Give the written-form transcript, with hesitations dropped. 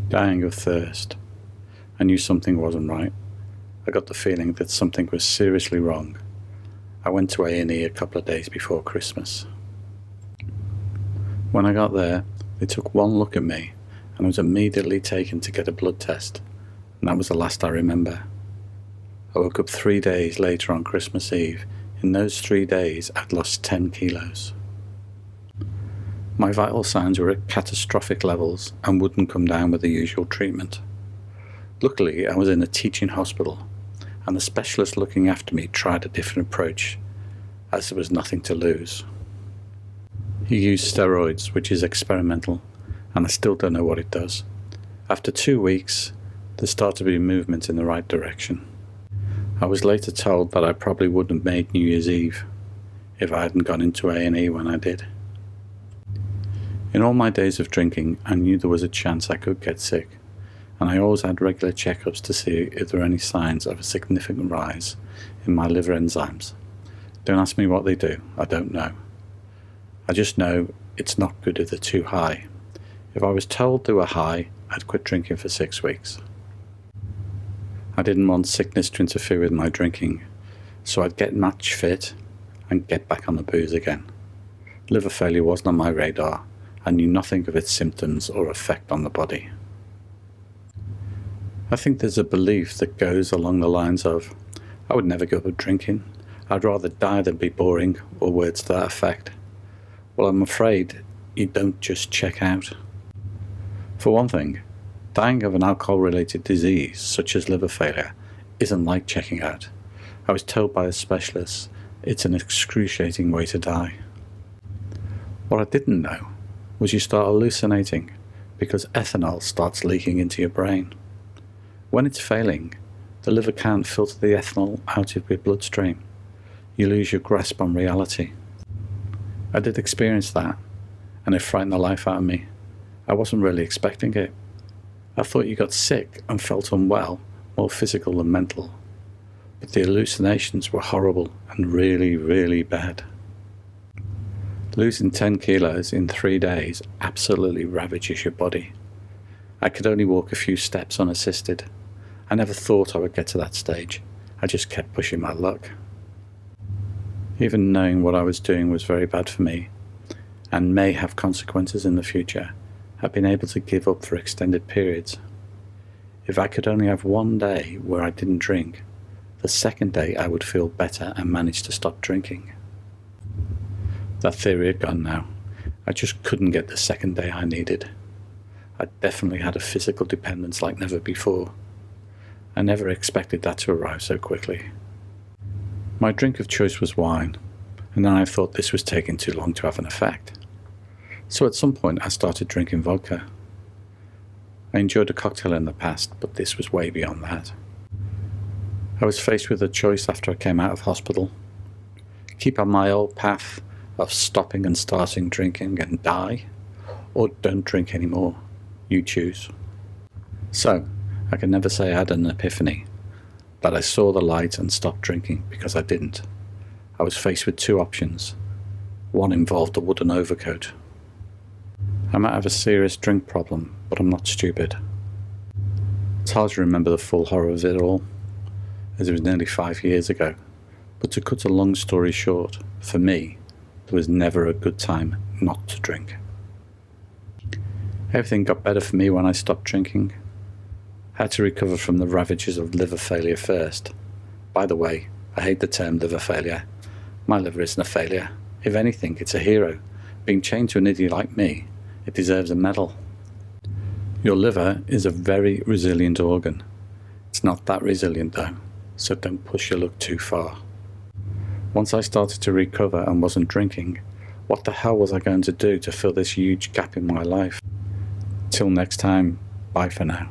Dying of thirst. I knew something wasn't right. I got the feeling that something was seriously wrong. I went to A&E a couple of days before Christmas. When I got there, they took one look at me and I was immediately taken to get a blood test, and that was the last I remember. I woke up 3 days later on Christmas Eve. In those 3 days, I'd lost 10 kilos. My vital signs were at catastrophic levels and wouldn't come down with the usual treatment. Luckily, I was in a teaching hospital, and the specialist looking after me tried a different approach, as there was nothing to lose. He used steroids, which is experimental, and I still don't know what it does. After 2 weeks, there started to be movement in the right direction. I was later told that I probably wouldn't have made New Year's Eve if I hadn't gone into A&E when I did. In all my days of drinking, I knew there was a chance I could get sick, and I always had regular checkups to see if there were any signs of a significant rise in my liver enzymes. Don't ask me what they do, I don't know. I just know it's not good if they're too high. If I was told they were high, I'd quit drinking for 6 weeks. I didn't want sickness to interfere with my drinking, so I'd get match fit and get back on the booze again. Liver failure wasn't on my radar. I knew nothing of its symptoms or effect on the body. I think there's a belief that goes along the lines of, I would never give up drinking. I'd rather die than be boring, or words to that effect. Well, I'm afraid you don't just check out. For one thing, dying of an alcohol-related disease, such as liver failure, isn't like checking out. I was told by a specialist it's an excruciating way to die. What I didn't know was you start hallucinating because ethanol starts leaking into your brain. When it's failing, the liver can't filter the ethanol out of your bloodstream. You lose your grasp on reality. I did experience that, and it frightened the life out of me. I wasn't really expecting it. I thought you got sick and felt unwell, more physical than mental. But the hallucinations were horrible and really, really bad. Losing 10 kilos in 3 days absolutely ravages your body. I could only walk a few steps unassisted. I never thought I would get to that stage. I just kept pushing my luck. Even knowing what I was doing was very bad for me, and may have consequences in the future, I've been able to give up for extended periods. If I could only have 1 day where I didn't drink, the second day I would feel better and manage to stop drinking. That theory had gone now. I just couldn't get the second day I needed. I definitely had a physical dependence like never before. I never expected that to arrive so quickly. My drink of choice was wine, and then I thought this was taking too long to have an effect. So at some point I started drinking vodka. I enjoyed a cocktail in the past, but this was way beyond that. I was faced with a choice after I came out of hospital. Keep on my old path of stopping and starting drinking and die, or don't drink anymore. You choose. So, I can never say I had an epiphany, that I saw the light and stopped drinking, because I didn't. I was faced with 2 options. One involved a wooden overcoat. I might have a serious drink problem, but I'm not stupid. It's hard to remember the full horror of it all, as it was nearly 5 years ago. But to cut a long story short, for me, there was never a good time not to drink. Everything got better for me when I stopped drinking. I had to recover from the ravages of liver failure first. By the way, I hate the term liver failure. My liver isn't a failure. If anything, it's a hero. Being chained to an idiot like me, it deserves a medal. Your liver is a very resilient organ. It's not that resilient though, so don't push your luck too far. Once I started to recover and wasn't drinking, what the hell was I going to do to fill this huge gap in my life? Till next time, bye for now.